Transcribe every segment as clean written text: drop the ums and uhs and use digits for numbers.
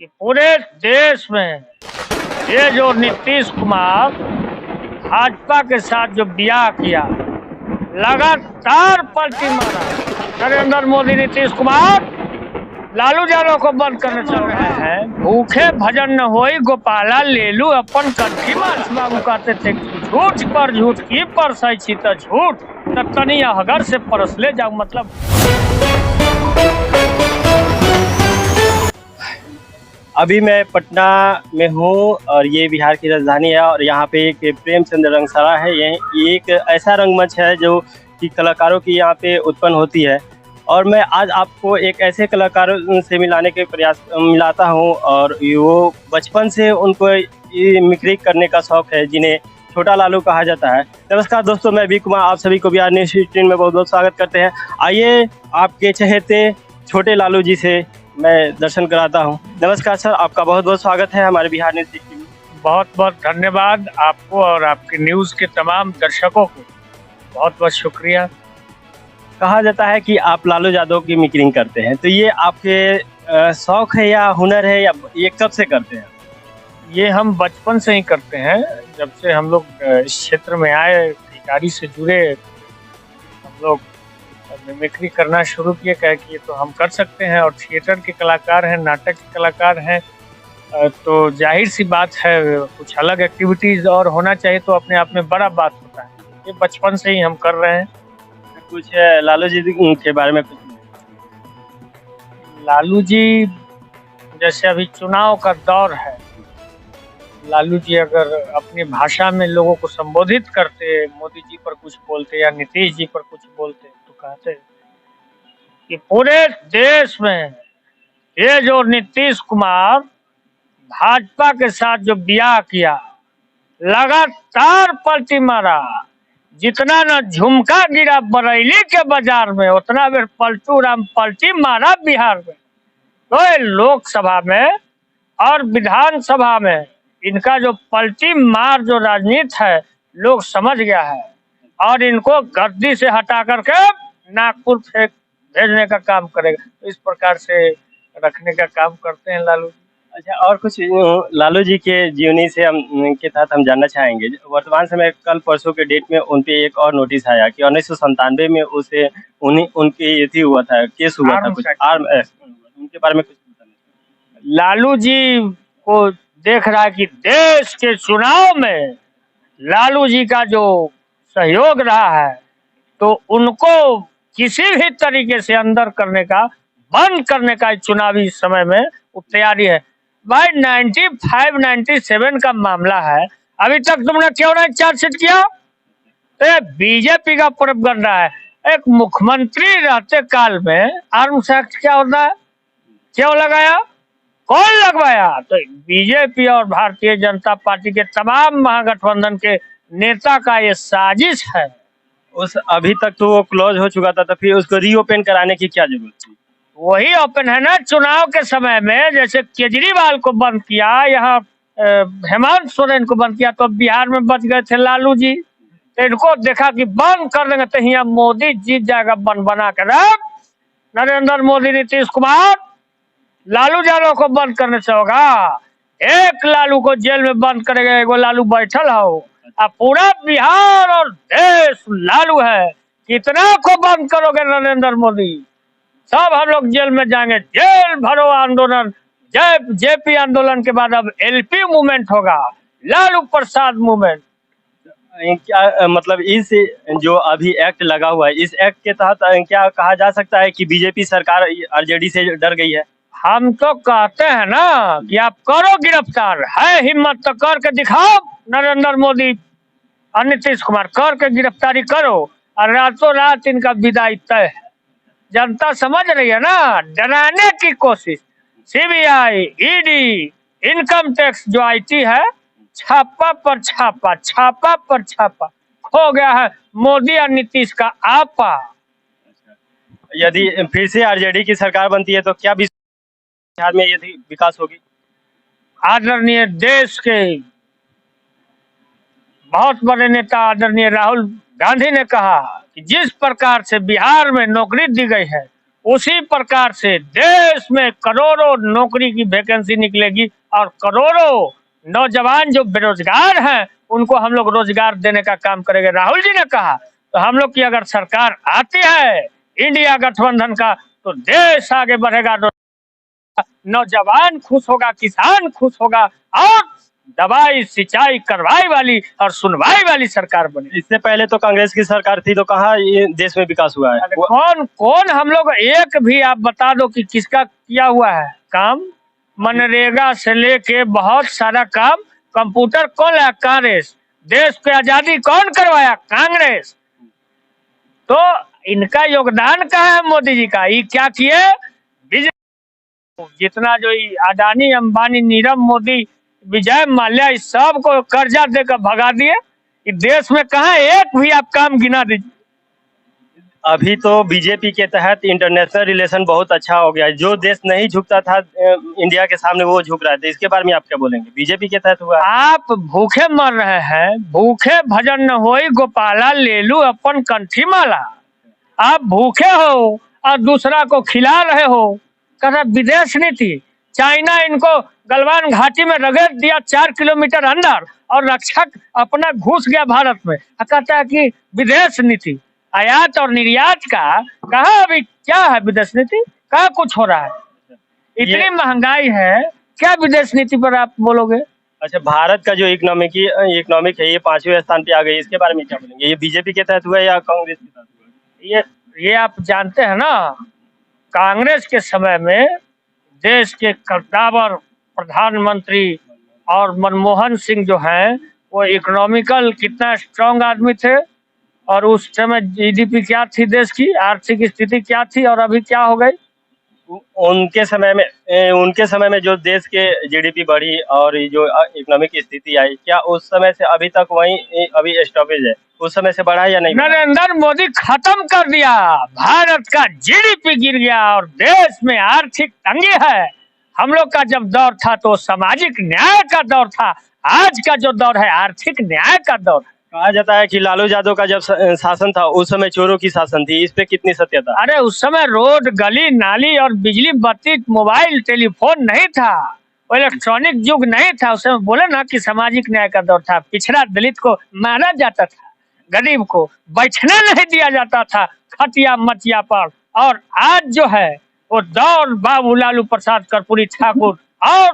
कि पूरे देश में ये जो नीतीश कुमार भाजपा के साथ जो ब्याह किया, लगातार पलटी मारा। नरेंद्र मोदी, नीतीश कुमार लालू यादव को बंद करने चल रहे हैं। भूखे भजन न होई गोपाला ले लू अपन कंठी। मार्च बाबू कहते थे झूठ पर झूठ की परसै छी त झूठ त तनी अहगर से परस ले जाओ। मतलब अभी मैं पटना में हूँ और ये बिहार की राजधानी है और यहाँ पे एक प्रेमचंद्र रंगशाला है। ये एक ऐसा रंगमंच है जो कि कलाकारों की यहाँ पे उत्पन्न होती है और मैं आज आपको एक ऐसे कलाकारों से मिलाता हूँ और वो बचपन से उनको ये मिमिक्री करने का शौक है, जिन्हें छोटा लालू कहा जाता है। नमस्कार दोस्तों, मैं वी कुमार आप सभी को बिहार न्यूज़ 18 में बहुत बहुत स्वागत करते हैं। आइए आपके चहेते छोटे लालू जी से मैं दर्शन कराता हूं। नमस्कार सर, आपका बहुत बहुत स्वागत है हमारे बिहार न्यूज़ 18 में। बहुत बहुत धन्यवाद आपको और आपके न्यूज़ के तमाम दर्शकों को बहुत बहुत शुक्रिया। कहा जाता है कि आप लालू यादव की मिमिक्री करते हैं, तो ये आपके शौक है या हुनर है या ये कब से करते हैं? ये हम बचपन से ही करते हैं। जब से हम लोग इस क्षेत्र में आए, अधिकारी से जुड़े, हम लोग मिमिक्री करना शुरू किए। कहे कि ये तो हम कर सकते हैं और थिएटर के कलाकार हैं, नाटक के कलाकार हैं, तो जाहिर सी बात है कुछ अलग एक्टिविटीज़ और होना चाहिए, तो अपने आप में बड़ा बात होता है। ये बचपन से ही हम कर रहे हैं। कुछ लालू जी के बारे में कुछ? लालू जी, जैसे अभी चुनाव का दौर है, लालू जी अगर अपनी भाषा में लोगों को संबोधित करते, मोदी जी पर कुछ बोलते या नीतीश जी पर कुछ बोलते, तो कहते कि पूरे देश में ये जो नीतीश कुमार भाजपा के साथ जो ब्याह किया, लगातार पलटी मारा। जितना न झुमका गिरा बरेली के बाजार में, उतना बेर पलटू राम पलटी मारा बिहार में। तो लोकसभा में और विधानसभा में इनका जो पलटी मार जो राजनीति है, लोग समझ गया है और इनको गद्दी से हटा करके नागपुर फेंक भेजने का काम करेगा। तो इस प्रकार से रखने का काम करते हैं लालू। अच्छा, और कुछ लालू जी के जीवनी से हम के तहत हम जानना चाहेंगे। वर्तमान समय कल परसों के डेट में उन पे एक और नोटिस आया कि 1997 में उसे उनके ये हुआ था, केस हुआ था, कुछ उनके बारे में कुछ बताना। लालू जी को देख रहा है कि देश के चुनाव में लालू जी का जो सहयोग रहा है, तो उनको किसी भी तरीके से अंदर करने का, बंद करने का चुनावी समय में वो तैयारी है। भाई 95-97 का मामला है, अभी तक तुमने क्यों नहीं चार्जशीट किया? तो बीजेपी का प्रोपगंडा है। एक मुख्यमंत्री रहते काल में आर्म्स एक्ट क्या होता है, क्यों लगाया, कौन लगवाया? तो बीजेपी और भारतीय जनता पार्टी के तमाम महागठबंधन के नेता का ये साजिश है। अभी तक तो वो क्लोज हो चुका था, तो फिर उसको रीओपन कराने की क्या जरूरत थी? वही ओपन है ना। चुनाव के समय में जैसे केजरीवाल को बंद किया, यहाँ हेमंत सोरेन को बंद किया, तो बिहार में बच गए थे लालू जी। तो इनको देखा कि बंद कर देंगे तो यहाँ मोदी जीत जाएगा, बन बना कर। नरेंद्र मोदी, नीतीश कुमार लालू यादव को बंद करने से होगा? एक लालू को जेल में बंद करेगा, एगो लालू बैठल हो। अब पूरा बिहार और देश लालू है, कितना को बंद करोगे नरेंद्र मोदी? सब हम लोग जेल में जाएंगे। जेल भरो आंदोलन, जेपी आंदोलन के बाद अब एलपी मूवमेंट होगा, लालू प्रसाद मूवमेंट। क्या मतलब इस जो अभी एक्ट लगा हुआ है, इस एक्ट के तहत क्या कहा जा सकता है कि बीजेपी सरकार आरजेडी से डर गई है? हम तो कहते हैं ना कि आप करो गिरफ्तार, है हिम्मत तो करके दिखाओ। नरेंद्र मोदी और नीतीश कुमार करके गिरफ्तारी करो और रातों रात इनका विदाई तय है। जनता समझ रही है ना, डराने की कोशिश। सीबीआई, ईडी, इनकम टैक्स जो आईटी है, छापा पर छापा, छापा पर छापा, खो गया है मोदी और नीतीश का आपा। यदि फिर से आरजेडी की सरकार बनती है तो क्या बिहार में यदि विकास होगी? आदरणीय देश के बहुत बड़े नेता आदरणीय राहुल गांधी ने कहा कि जिस प्रकार से बिहार में नौकरी दी गई है, उसी प्रकार से देश में करोड़ों नौकरी की वैकेंसी निकलेगी और करोड़ों नौजवान जो बेरोजगार हैं उनको हम लोग रोजगार देने का काम करेंगे। राहुल जी ने कहा तो हम लोग की अगर सरकार आती है इंडिया गठबंधन का तो देश आगे बढ़ेगा, नौजवान खुश होगा, किसान खुश होगा और दवाई सिंचाई करवाई वाली और सुनवाई वाली सरकार बनी। इससे पहले तो कांग्रेस की सरकार थी, तो कहाँ ये देश में विकास हुआ है? कौन कौन हम लोग एक भी आप बता दो कि किसका किया हुआ है काम? मनरेगा से लेके बहुत सारा काम, कंप्यूटर कौन लाया? कांग्रेस। देश की आजादी कौन करवाया? कांग्रेस। तो इनका योगदान कहाँ है मोदी जी का? ये क्या किए? जितना जो अडानी अंबानी नीरव मोदी विजय माल्या इस सब को कर्जा देकर भगा दिए। देश में कहा एक भी आप काम गिना दीजिए। अभी तो बीजेपी के तहत इंटरनेशनल रिलेशन बहुत अच्छा हो गया है। जो देश नहीं झुकता था इंडिया के सामने वो झुक रहा है। इसके बारे में आप क्या बोलेंगे? बीजेपी के तहत हुआ। आप भूखे मर रहे हैं, भूखे भजन न होई गोपाला ले लू अपन कंठी माला। आप भूखे हो और दूसरा को खिला रहे हो। कहता विदेश नीति, चाइना इनको गलवान घाटी में रगड़ दिया 4 किलोमीटर अंदर और रक्षक अपना घुस गया भारत में। कहता है कि विदेश नीति, आयात और निर्यात का कहा अभी क्या है? विदेश नीति कहा कुछ हो रहा है? इतनी महंगाई है, क्या विदेश नीति पर आप बोलोगे? अच्छा, भारत का जो इकोनॉमिक है ये 5वें स्थान पे आ गई, इसके बारे में क्या बोलेंगे? ये बीजेपी के तहत हुआ या कांग्रेस के तहत हुआ? ये आप जानते हैं ना, कांग्रेस के समय में देश के कद्दावर प्रधानमंत्री और मनमोहन सिंह जो हैं वो इकोनॉमिकल कितना स्ट्रांग आदमी थे और उस समय जीडीपी क्या थी, देश की आर्थिक स्थिति क्या थी और अभी क्या हो गई? उनके समय में जो देश के जीडीपी बढ़ी और जो इकोनॉमिक स्थिति आई, क्या उस समय से अभी तक वही अभी स्टॉपेज है? उस समय से बढ़ा या नहीं? नरेंद्र मोदी खत्म कर दिया, भारत का जीडीपी गिर गया और देश में आर्थिक तंगी है। हम लोग का जब दौर था तो सामाजिक न्याय का दौर था, आज का जो दौर है आर्थिक न्याय का दौर है। कहा जाता है कि लालू यादव का जब शासन था उस समय चोरों की शासन थी, इस पे कितनी सत्यता? अरे उस समय रोड गली नाली और बिजली बत्ती मोबाइल टेलीफोन नहीं था, वो इलेक्ट्रॉनिक युग नहीं था। उस समय बोले ना कि सामाजिक न्याय का दौर था। पिछड़ा दलित को मारा जाता था, गरीब को बैठने नहीं दिया जाता था खटिया मचिया पर। और आज जो है वो दौर बाबू लालू प्रसाद कर्पूरी ठाकुर और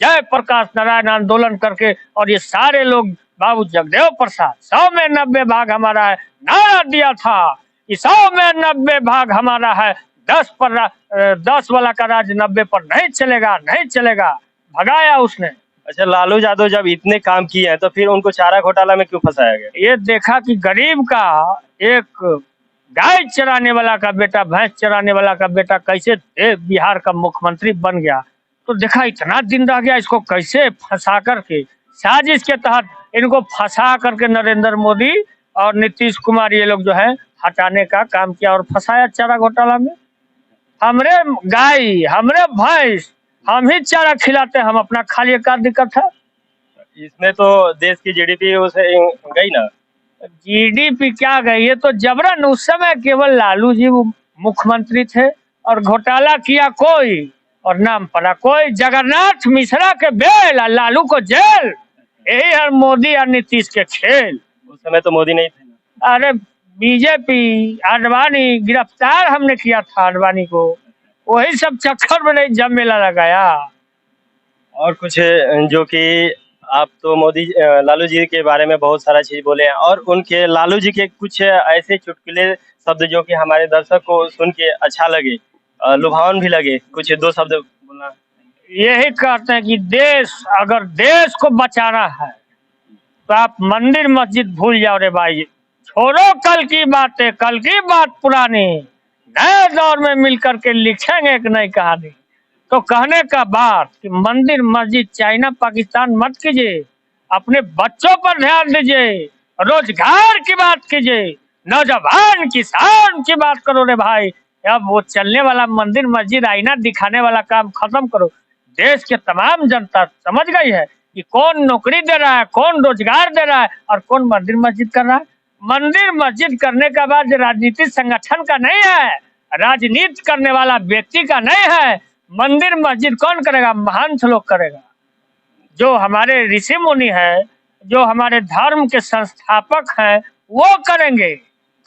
जय प्रकाश नारायण आंदोलन करके और ये सारे लोग बाबू जगदेव प्रसाद 100 में 90 भाग हमारा है नारा दिया था। 100 में 90 भाग हमारा है, 10 वाला का राज 90 पर नहीं चलेगा, नहीं चलेगा, भगाया उसने। अच्छा, लालू यादव जब इतने काम किए हैं तो फिर उनको चारा घोटाला में क्यों फंसाया गया? ये देखा कि गरीब का एक गाय चराने वाला का बेटा, भैंस चराने वाला का बेटा कैसे बिहार का मुख्यमंत्री बन गया, तो देखा इतना दिन रह गया, इसको कैसे फंसा करके साजिश के तहत इनको फंसा करके नरेंद्र मोदी और नीतीश कुमार ये लोग जो है हटाने का काम किया और फंसाया चारा घोटाला में। हमरे गाय हमरे भैंस हम ही चारा खिलाते, हम अपना खा लिए, क्या दिक्कत है? इसमें तो देश की जीडीपी उसे गई ना। जीडीपी क्या गई? ये तो जबरन, उस समय केवल लालू जी मुख्यमंत्री थे और घोटाला किया कोई और नाम पड़ा कोई। जगन्नाथ मिश्रा के बेल और लालू को जेल, यही है मोदी और नीतीश के खेल। उस समय तो मोदी नहीं थे ना। अरे बीजेपी आडवाणी गिरफ्तार हमने किया था आडवाणी को, वही सब चक्कर में नहीं जब मेला लगाया। और कुछ जो कि आप तो लालू जी के बारे में बहुत सारा चीज बोले हैं और उनके लालू जी के कुछ ऐसे चुटकुले शब्द जो कि हमारे दर्शक को सुन के अच्छा लगे, लुभावन भी लगे, कुछ 2 शब्द बोलना। यही कहते हैं कि अगर देश को बचाना है तो आप मंदिर मस्जिद भूल जाओ रे भाई, छोड़ो कल की बातें, कल की बात पुरानी, नए दौर में मिलकर के लिखेंगे एक नई कहानी। तो कहने का बात कि मंदिर मस्जिद चाइना पाकिस्तान मत कीजिए, अपने बच्चों पर ध्यान दीजिए, रोजगार की बात कीजिए, नौजवान किसान की बात करो रे भाई। अब वो चलने वाला मंदिर मस्जिद आईना दिखाने वाला काम खत्म करो। देश के तमाम जनता समझ गई है कि कौन नौकरी दे रहा है, कौन रोजगार दे रहा है और कौन मंदिर मस्जिद कर रहा है। मंदिर मस्जिद करने का बाद राजनीतिक संगठन का नहीं है, राजनीति करने वाला व्यक्ति का नहीं है। मंदिर मस्जिद कौन करेगा? महंत लोग करेगा। जो हमारे ऋषि मुनि है, जो हमारे धर्म के संस्थापक हैं, वो करेंगे।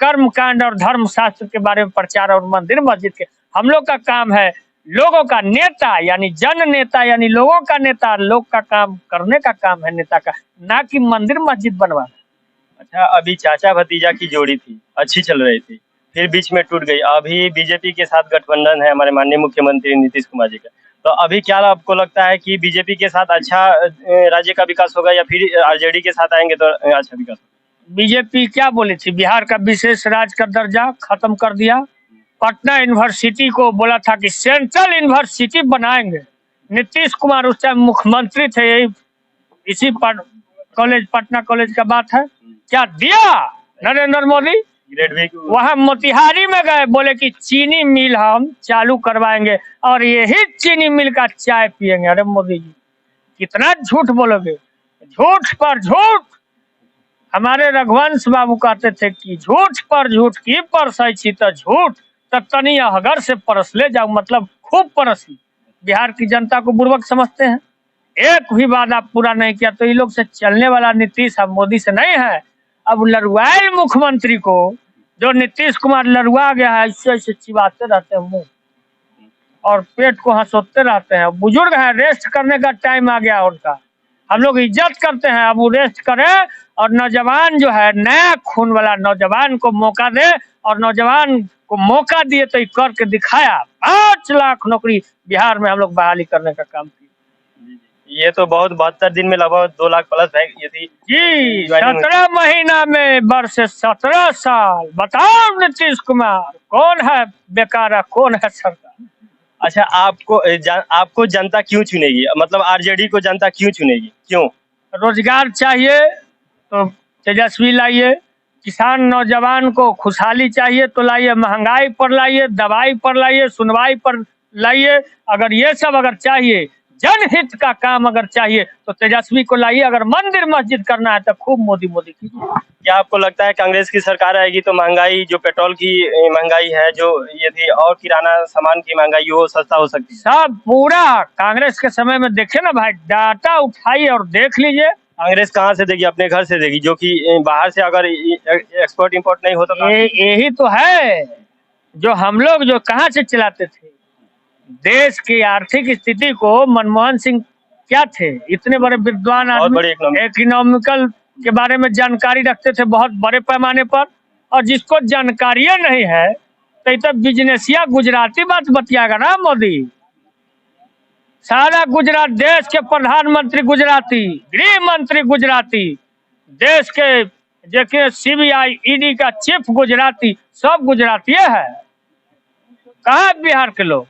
कर्म कांड और धर्म शास्त्र के बारे में प्रचार और मंदिर मस्जिद के हम लोग का काम है। लोगों का नेता यानी जन नेता यानी लोगों का नेता, लोग का काम करने का काम है नेता का, ना कि मंदिर मस्जिद बनवाना। अच्छा, अभी चाचा भतीजा की जोड़ी थी, अच्छी चल रही थी, फिर बीच में टूट गई। अभी बीजेपी के साथ गठबंधन है हमारे माननीय मुख्यमंत्री नीतीश कुमार जी का। तो अभी क्या आपको लगता है कि बीजेपी के साथ अच्छा राज्य का विकास होगा या फिर आरजेडी के साथ आएंगे तो अच्छा विकास होगा? बीजेपी क्या बोली थी? बिहार का विशेष राज्य का दर्जा खत्म कर दिया। पटना यूनिवर्सिटी को बोला था कि सेंट्रल यूनिवर्सिटी बनाएंगे। नीतीश कुमार उस टाइम मुख्यमंत्री थे, यही इसी कॉलेज पटना कॉलेज का बात है। क्या दिया नरेंद्र मोदी? वहां मोतिहारी में गए, बोले कि चीनी मिल हम चालू करवाएंगे और यही चीनी मिल का चाय पियेंगे। अरे मोदी जी, कितना झूठ बोलोगे? झूठ पर झूठ। हमारे रघुवंश बाबू कहते थे कि झूठ पर झूठ की परसै छी त झूठ तब तनी अहगर से परस ले जाओ, मतलब खूब परसी। बिहार की जनता को बुर्बक समझते हैं। एक भी वादा पूरा नहीं किया। तो ये लोग से चलने वाला नीतीश अब मोदी से नहीं है। अब लड़वाइल मुख्यमंत्री को, जो नीतीश कुमार लड़वा गया है, ऐसे ऐसे चिबाते रहते हैं मुंह और पेट को हंसोते रहते हैं। बुजुर्ग है, रेस्ट करने का टाइम आ गया उनका। हम लोग इज्जत करते हैं, अब वो रेस्ट करे और नौजवान जो है, नया खून वाला नौजवान को मौका दे। और नौजवान को मौका दिए तो करके दिखाया। 5 लाख नौकरी बिहार में हम लोग बहाली करने का काम किया। ये तो बहुत 72 दिन में लगभग 2 लाख प्लस है ये थी जी। 17 महीना में वर्ष 17 साल। बताओ नीतीश कुमार कौन है बेकार, कौन है सरकार? अच्छा, आपको जनता क्यों चुनेगी? मतलब आरजेडी को जनता क्यों चुनेगी, क्यों? रोजगार चाहिए तो तेजस्वी लाइए। किसान नौजवान को खुशहाली चाहिए तो लाइए। महंगाई पर लाइए, दवाई पर लाइए, सुनवाई पर लाइए। अगर ये सब अगर चाहिए, जनहित का काम अगर चाहिए तो तेजस्वी को लाइए। अगर मंदिर मस्जिद करना है तो खूब मोदी मोदी कीजिए। क्या आपको लगता है कांग्रेस की सरकार आएगी तो महंगाई, जो पेट्रोल की महंगाई है, जो ये थी, और किराना सामान की महंगाई, वो सस्ता हो सकती है? सब पूरा कांग्रेस के समय में देखे ना भाई, डाटा उठाइए और देख लीजिए। कांग्रेस कहाँ से देगी? अपने घर से देगी, जो कि बाहर से अगर एक्सपोर्ट इंपोर्ट नहीं हो तो यही तो है जो हम लोग जो कहाँ से चलाते थे। देश की आर्थिक स्थिति को मनमोहन सिंह क्या थे, इतने बड़े विद्वान आदमी, इकोनॉमिकल के बारे में जानकारी रखते थे बहुत बड़े पैमाने पर। और जिसको जानकारी नहीं है तो बिजनेसिया गुजराती बात बतियाएगा ना मोदी। सारा गुजरात, देश के प्रधानमंत्री गुजराती, गृह मंत्री गुजराती, देश के देखिए सीबीआई ईडी का चीफ गुजराती, सब गुजराती है। कहाँ बिहार के लोग?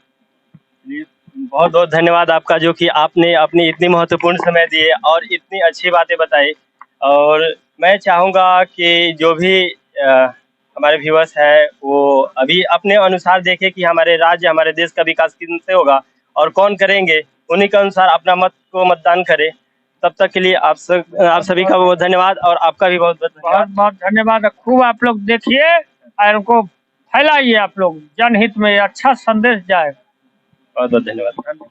बहुत बहुत धन्यवाद आपका, जो कि आपने अपनी इतनी महत्वपूर्ण समय दिए और इतनी अच्छी बातें बताई। और मैं चाहूँगा कि जो भी हमारे व्यूअर्स है वो अभी अपने अनुसार देखे कि हमारे राज्य, हमारे देश का विकास किनसे होगा और कौन करेंगे, उन्हीं के अनुसार अपना मत को मतदान करें। तब तक के लिए आप सभी का बहुत धन्यवाद और आपका भी बहुत बहुत धन्यवाद। खूब आप लोग देखिए और उनको फैलाइए, आप लोग जनहित में अच्छा संदेश जाए। बहुत बहुत धन्यवाद।